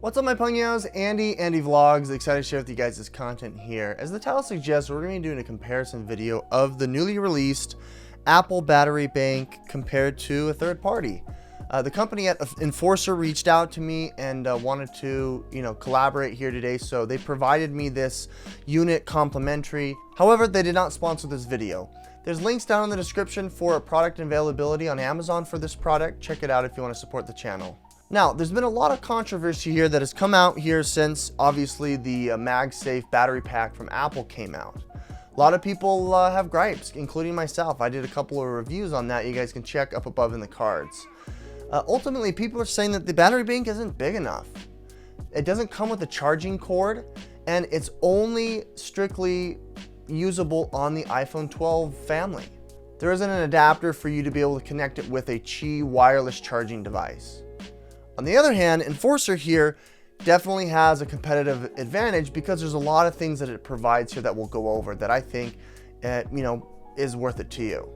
What's up, my pungos? Andy Vlogs. Excited to share with you guys this content here. As the title suggests, we're going to be doing a comparison video of the newly released Apple battery bank compared to a third party. The company at Enforcer reached out to me and wanted to, collaborate here today, so they provided me this unit complimentary. However, they did not sponsor this video. There's links down in the description for product availability on Amazon for this product. Check it out if you want to support the channel. Now, there's been a lot of controversy here that has come out here since, obviously, the Magsafe Battery Pack from Apple came out. A lot of people have gripes, including myself. I did a couple of reviews on that you guys can check up above in the cards. Ultimately, people are saying that the battery bank isn't big enough. It doesn't come with a charging cord, and it's only strictly usable on the iPhone 12 family. There isn't an adapter for you to be able to connect it with a Qi wireless charging device. On the other hand, Enforcer here definitely has a competitive advantage because there's a lot of things that it provides here that we'll go over that I think, is worth it to you.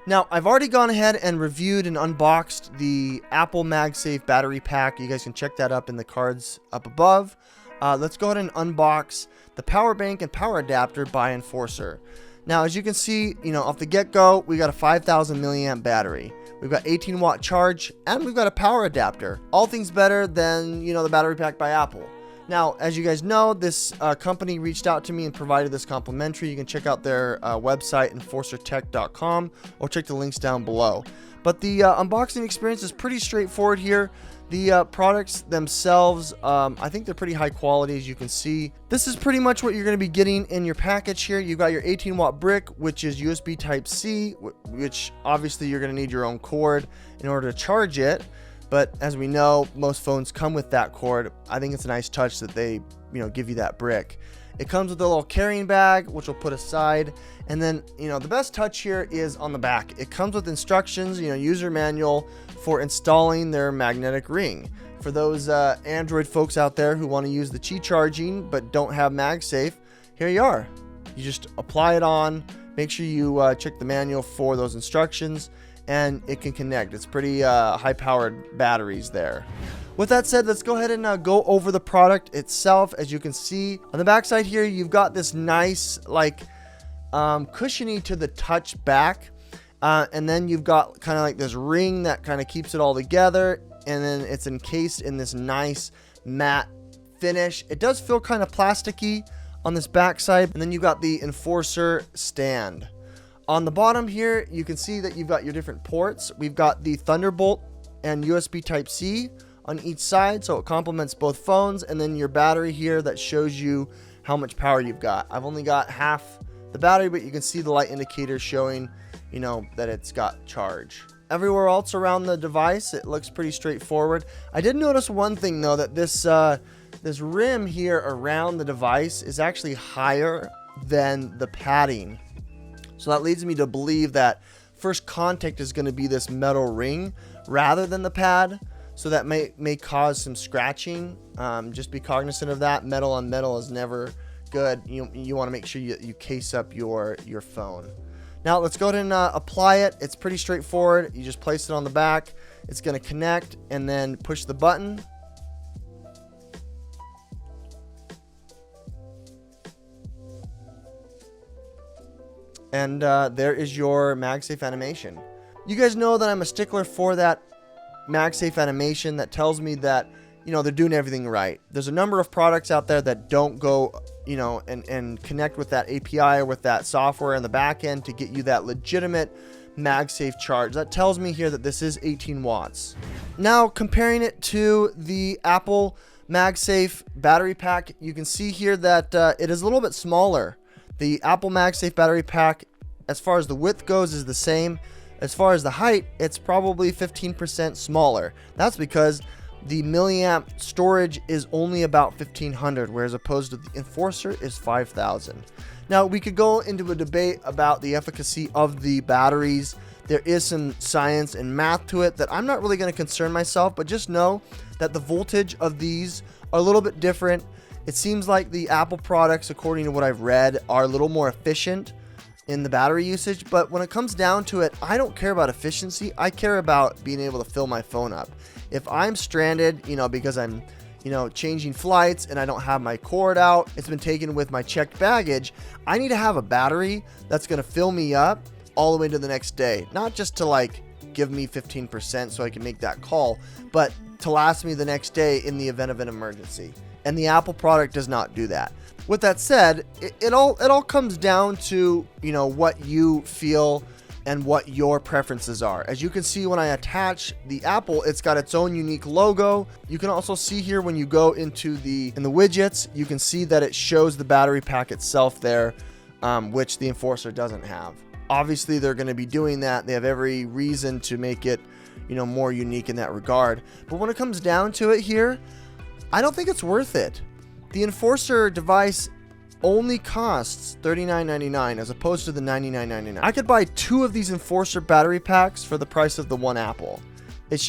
Now, I've already gone ahead and reviewed and unboxed the Apple Magsafe Battery Pack. You guys can check that up in the cards up above. Let's go ahead and unbox the power bank and power adapter by Enforcer. Now, as you can see, off the get-go, we got a 5,000 milliamp battery. We've got 18-watt charge, and we've got a power adapter. All things better than, the battery pack by Apple. Now, as you guys know, this company reached out to me and provided this complimentary. You can check out their website, enforcertech.com, or check the links down below. But the unboxing experience is pretty straightforward here. The products themselves, I think they're pretty high quality, as you can see. This is pretty much what you're going to be getting in your package here. You've got your 18-watt brick, which is USB Type-C, which obviously you're going to need your own cord in order to charge it. But as we know, most phones come with that cord. I think it's a nice touch that they, give you that brick. It comes with a little carrying bag, which we'll put aside. And then, the best touch here is on the back. It comes with instructions, user manual for installing their magnetic ring. For those Android folks out there who want to use the Qi charging but don't have MagSafe, here you are. You just apply it on. Make sure you check the manual for those instructions, and it can connect. It's pretty high-powered batteries there. With that said, let's go ahead and go over the product itself. As you can see on the back side here, you've got this nice cushiony to the touch back, and then you've got kind of like this ring that kind of keeps it all together, and then it's encased in this nice matte finish. It does feel kind of plasticky on this back side, and then you've got the Enforcer stand. On the bottom here, you can see that you've got your different ports. We've got the Thunderbolt and USB Type-C on each side, so it complements both phones, and then your battery here that shows you how much power you've got. I've only got half the battery, but you can see the light indicator showing, that it's got charge. Everywhere else around the device, it looks pretty straightforward. I did notice one thing though, that this rim here around the device is actually higher than the padding. So that leads me to believe that first contact is going to be this metal ring rather than the pad. So that may cause some scratching. Just be cognizant of that. Metal on metal is never good. You want to make sure you case up your phone. Now let's go ahead and apply it. It's pretty straightforward. You just place it on the back. It's going to connect, and then push the button. And there is your Magsafe Animation. You guys know that I'm a stickler for that Magsafe Animation that tells me that, they're doing everything right. There's a number of products out there that don't go, and connect with that API or with that software in the back end to get you that legitimate MagSafe charge. That tells me here that this is 18 watts. Now, comparing it to the Apple Magsafe Battery Pack, you can see here that it is a little bit smaller. The Apple Magsafe Battery Pack, as far as the width goes, is the same. As far as the height, it's probably 15% smaller. That's because the milliamp storage is only about 1500, whereas opposed to the Enforcer is 5000. Now, we could go into a debate about the efficacy of the batteries. There is some science and math to it that I'm not really going to concern myself, but just know that the voltage of these are a little bit different. It seems like the Apple products, according to what I've read, are a little more efficient in the battery usage, but when it comes down to it, I don't care about efficiency. I care about being able to fill my phone up. If I'm stranded, because I'm, changing flights and I don't have my cord out, it's been taken with my checked baggage, I need to have a battery that's going to fill me up all the way to the next day. Not just to like give me 15% so I can make that call, but to last me the next day in the event of an emergency. And the Apple product does not do that. With that said, it all comes down to, what you feel and what your preferences are. As you can see, when I attach the Apple, it's got its own unique logo. You can also see here when you go into the widgets, you can see that it shows the battery pack itself there, which the Enforcer doesn't have. Obviously, they're going to be doing that. They have every reason to make it, more unique in that regard. But when it comes down to it here, I don't think it's worth it. The Enforcer device only costs $39.99 as opposed to the $99.99. I could buy 2 of these Enforcer battery packs for the price of the one Apple. It's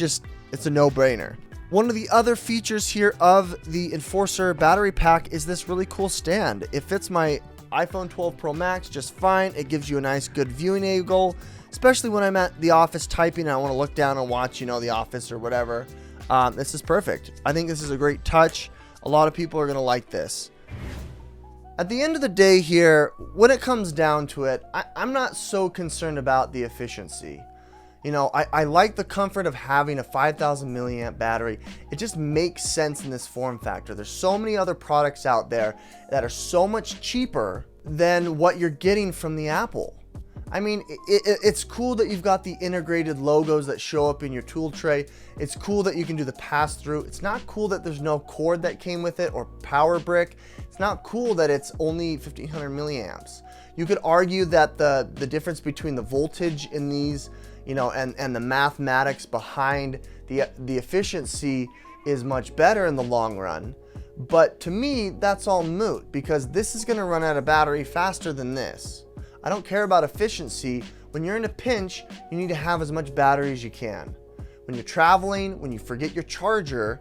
a no-brainer. One of the other features here of the Enforcer battery pack is this really cool stand. It fits my iPhone 12 Pro Max just fine. It gives you a nice good viewing angle, especially when I'm at the office typing and I want to look down and watch, The Office or whatever. This is perfect. I think this is a great touch. A lot of people are going to like this. At the end of the day here, when it comes down to it, I'm not so concerned about the efficiency. I like the comfort of having a 5,000 milliamp battery. It just makes sense in this form factor. There's so many other products out there that are so much cheaper than what you're getting from the Apple. I mean, it's cool that you've got the integrated logos that show up in your tool tray. It's cool that you can do the pass-through. It's not cool that there's no cord that came with it or power brick. It's not cool that it's only 1,500 milliamps. You could argue that the difference between the voltage in these, and the mathematics behind the efficiency is much better in the long run. But to me, that's all moot because this is going to run out of battery faster than this. I don't care about efficiency. When you're in a pinch, you need to have as much battery as you can. When you're traveling, when you forget your charger,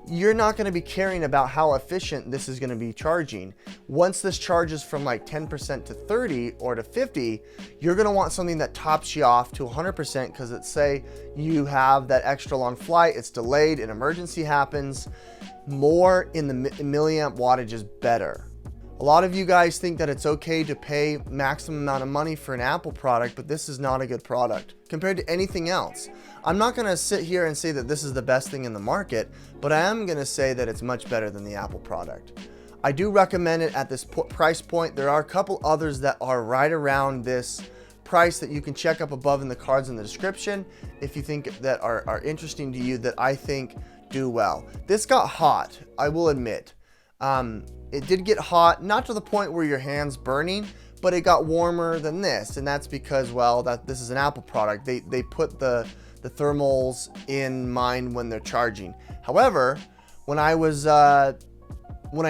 you're not going to be caring about how efficient this is going to be charging. Once this charges from like 10% to 30 or to 50, you're going to want something that tops you off to 100% because let's say you have that extra long flight, it's delayed, an emergency happens, more in the milliamp wattage is better. A lot of you guys think that it's okay to pay maximum amount of money for an Apple product, but this is not a good product compared to anything else. I'm not going to sit here and say that this is the best thing in the market, but I am going to say that it's much better than the Apple product. I do recommend it at this price point. There are a couple others that are right around this price that you can check up above in the cards in the description if you think that are interesting to you that I think do well. This got hot, I will admit. It did get hot, not to the point where your hand's burning, but it got warmer than this, and that's because, well, this is an Apple product. They put the thermals in mind when they're charging. However, when I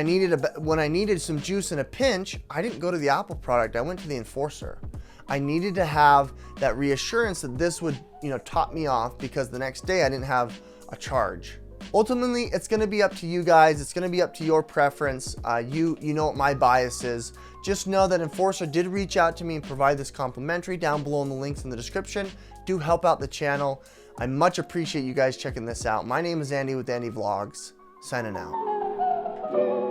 needed some juice in a pinch, I didn't go to the Apple product. I went to the Enforcer. I needed to have that reassurance that this would, top me off because the next day I didn't have a charge. Ultimately, it's going to be up to you guys. It's going to be up to your preference. You know what my bias is. Just know that Enforcer did reach out to me and provide this complimentary down below in the links in the description. Do help out the channel. I much appreciate you guys checking this out. My name is Andy with Andy Vlogs, signing out.